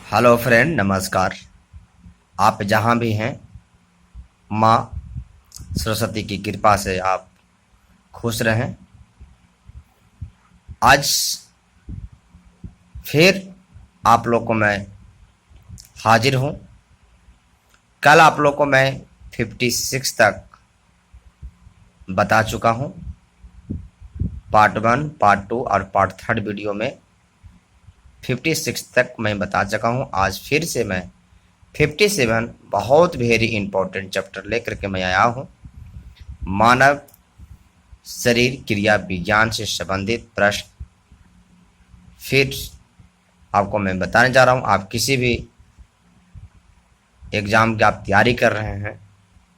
Hello friend, नमस्कार। आप जहाँ भी हैं, माँ सरस्वती की कृपा से आप खुश रहें। आज फिर आप लोग को मैं हाजिर हूँ। कल आप लोग को मैं 56 तक बता चुका हूँ। पार्ट 1, पार्ट 2 और पार्ट 3 वीडियो में 56 तक मैं बता चुका हूँ। आज फिर से मैं 57 बहुत वेरी इंपॉर्टेंट चैप्टर लेकर के मैं आया हूँ। मानव शरीर क्रिया विज्ञान से संबंधित प्रश्न फिर आपको मैं बताने जा रहा हूँ। आप किसी भी एग्ज़ाम की आप तैयारी कर रहे हैं,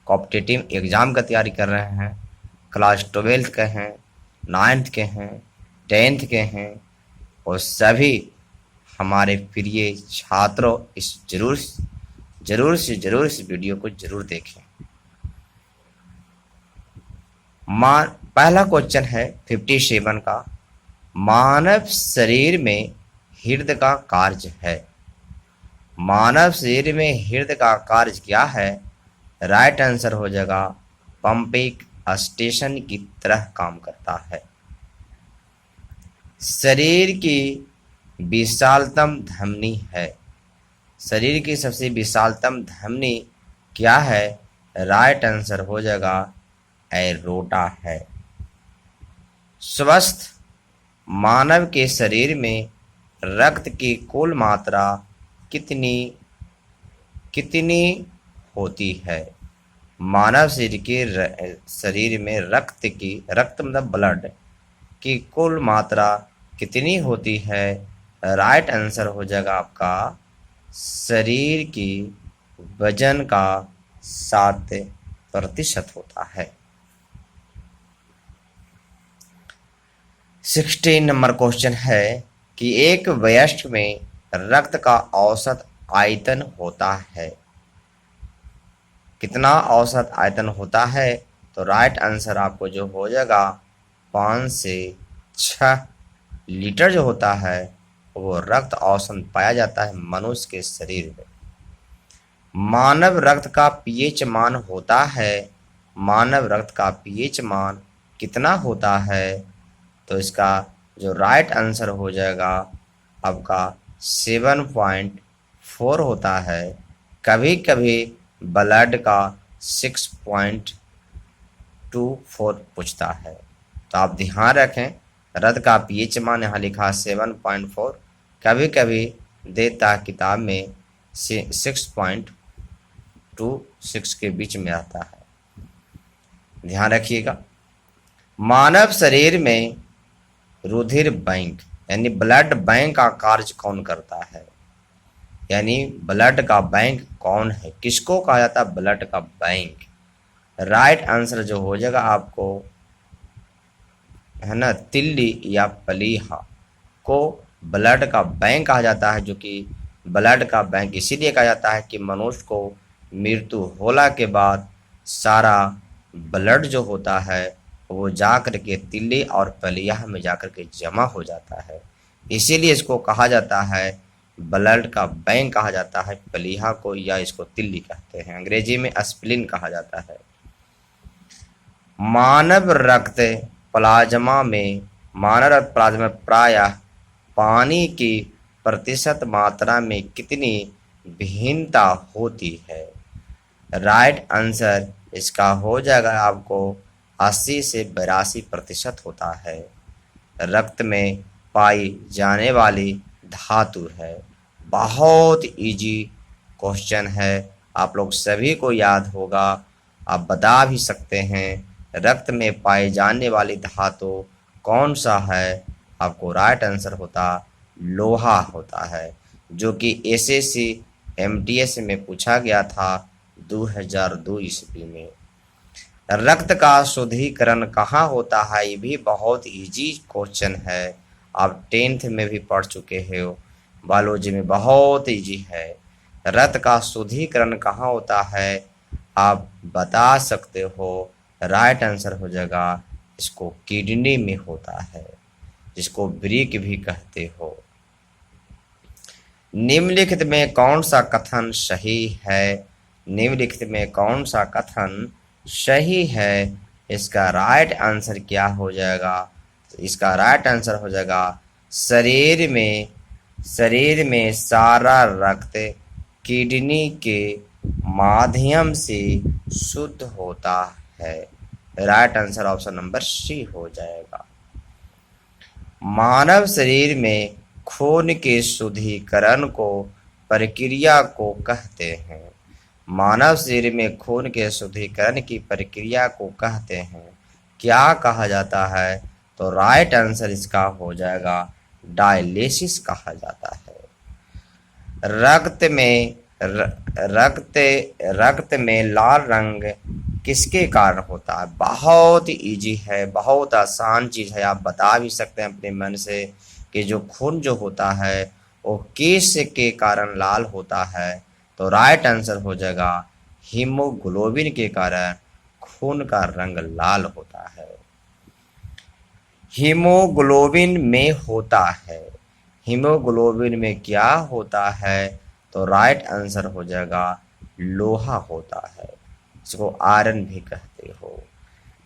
कॉम्पिटिटिव एग्ज़ाम का तैयारी कर रहे हैं, क्लास 12 के हैं, 9th के हैं, 10th के हैं, और सभी हमारे प्रिय छात्रों इस ज़रूर इस वीडियो को ज़रूर देखें। पहला क्वेश्चन है 57 का, मानव शरीर में हृदय का कार्य है। मानव शरीर में हृदय का कार्य क्या है? राइट आंसर हो जाएगा पंपिंग स्टेशन की तरह काम करता है। शरीर की विशालतम धमनी है। शरीर की सबसे विशालतम धमनी क्या है? राइट आंसर हो जाएगा एरोटा है। स्वस्थ मानव के शरीर में रक्त की कुल मात्रा कितनी होती है? मानव शरीर में रक्त मतलब ब्लड की कुल मात्रा कितनी होती है? राइट आंसर हो जाएगा आपका शरीर की वजन का 7% होता है। 16 नंबर क्वेश्चन है कि एक वयस्क में रक्त का औसत आयतन होता है। कितना औसत आयतन होता है? तो राइट आंसर आपको जो हो जाएगा 5 से 6 लीटर जो होता है वो रक्त औसत पाया जाता है मनुष्य के शरीर में। मानव रक्त का पीएच मान होता है। मानव रक्त का पीएच मान कितना होता है? तो इसका जो राइट आंसर हो जाएगा आपका 7.4 होता है। कभी कभी ब्लड का 6.24 पूछता है, तो आप ध्यान रखें रक्त का पीएच मान यहाँ लिखा 7.4, कभी कभी देता किताब में 6.26 के बीच में आता है, ध्यान रखिएगा। मानव शरीर में रुधिर बैंक यानी ब्लड बैंक का कार्य कौन करता है? यानी ब्लड का बैंक कौन है, किसको कहा जाता है ब्लड का बैंक? राइट आंसर जो हो जाएगा आपको है ना, तिल्ली या प्लीहा को ब्लड का बैंक कहा जाता है। जो कि ब्लड का बैंक इसीलिए कहा जाता है कि मनुष्य को मृत्यु होला के बाद सारा ब्लड जो होता है वो जा कर के तिल्ली और प्लीहा में जा कर के जमा हो जाता है, इसीलिए इसको कहा जाता है ब्लड का बैंक कहा जाता है प्लीहा को, या इसको तिल्ली कहते हैं, अंग्रेजी में स्प्लीन कहा जाता है। मानव रक्त प्लाज्मा में प्रायः पानी की प्रतिशत मात्रा में कितनी भिन्नता होती है? राइट आंसर इसका हो जाएगा आपको 80 से 82% होता है। रक्त में पाई जाने वाली धातु है। बहुत इजी क्वेश्चन है, आप लोग सभी को याद होगा, आप बता भी सकते हैं। रक्त में पाई जाने वाली धातु कौन सा है? आपको राइट आंसर होता लोहा होता है, जो कि एसएससी एमटीएस में पूछा गया था 2002 ईस्वी में। रक्त का शुद्धिकरण कहाँ होता है? ये भी बहुत इजी क्वेश्चन है, आप 10th में भी पढ़ चुके हो, बायोलॉजी में बहुत इजी है। रक्त का शुद्धिकरण कहाँ होता है? आप बता सकते हो, राइट आंसर हो जाएगा इसको किडनी में होता है, जिसको ब्रिक भी कहते हो। निम्नलिखित में कौन सा कथन सही है? निम्नलिखित में कौन सा कथन सही है? इसका राइट आंसर क्या हो जाएगा? इसका राइट आंसर हो जाएगा शरीर में सारा रक्त किडनी के माध्यम से शुद्ध होता है। Right answer option number C हो जाएगा। मानव शरीर में खून के शुद्धिकरण को प्रक्रिया को कहते हैं। मानव शरीर में खून के शुद्धिकरण की प्रक्रिया को कहते हैं, क्या कहा जाता है? तो राइट आंसर इसका हो जाएगा डायलिसिस कहा जाता है। रक्त में लाल रंग किसके कारण होता है? बहुत इजी है, बहुत आसान चीज है। आप बता भी सकते हैं अपने मन से कि जो खून जो होता है वो किस के कारण लाल होता है? तो राइट आंसर हो जाएगा हीमोग्लोबिन के कारण खून का रंग लाल होता है। हीमोग्लोबिन में होता है। हीमोग्लोबिन में क्या होता है? तो राइट आंसर हो जाएगा लोहा होता है, इसको आयरन भी कहते हो।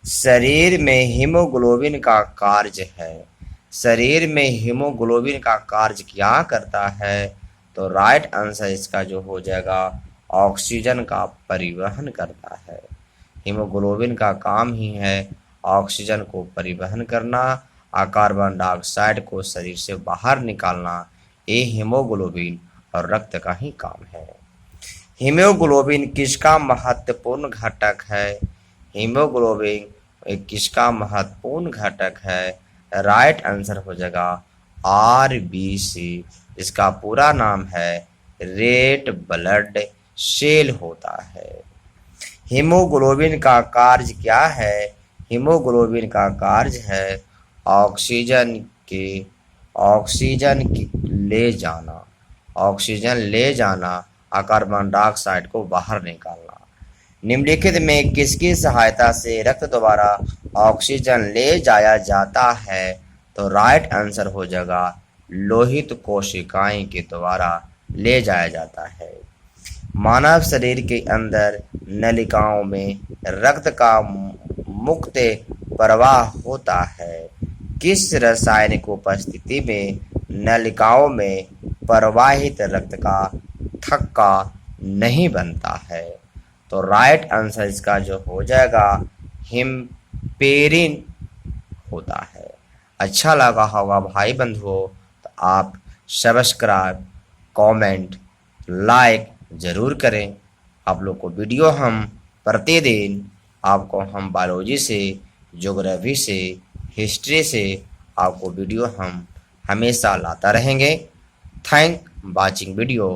शरीर में हीमोग्लोबिन का कार्य है। शरीर में हीमोग्लोबिन का कार्य क्या करता है? तो राइट आंसर इसका जो हो जाएगा ऑक्सीजन का परिवहन करता है। हीमोग्लोबिन का काम ही है ऑक्सीजन को परिवहन करना और कार्बन डाइऑक्साइड को शरीर से बाहर निकालना। ये हीमोग्लोबिन और रक्त का ही काम है। हीमोग्लोबिन किसका महत्वपूर्ण घटक है? हीमोग्लोबिन किसका महत्वपूर्ण घटक है? राइट आंसर हो जाएगा आरबीसी, इसका पूरा नाम है रेड ब्लड सेल होता है। हीमोग्लोबिन का कार्य क्या है? हीमोग्लोबिन का कार्य है ऑक्सीजन की ले जाना और कार्बन डाइऑक्साइड को बाहर निकालना। निम्नलिखित में किसकी सहायता से रक्त द्वारा ऑक्सीजन ले जाया जाता है? तो राइट आंसर हो जाएगा लोहित कोशिकाएं के द्वारा ले जाया जाता है। मानव शरीर के अंदर नलिकाओं में रक्त का मुक्त प्रवाह होता है। किस रासायनिक उपस्थिति में नलिकाओं में प्रवाहित रक्त का थक्का नहीं बनता है? तो राइट आंसर इसका जो हो जाएगा हिमपेरिन होता है। अच्छा लगा होगा भाई बंधुओं तो आप सब्सक्राइब, कमेंट, लाइक जरूर करें। आप लोग को वीडियो हम प्रतिदिन आपको हम बायोलॉजी से, ज्योग्राफी से, हिस्ट्री से आपको वीडियो हम हमेशा लाता रहेंगे। Thank watching video.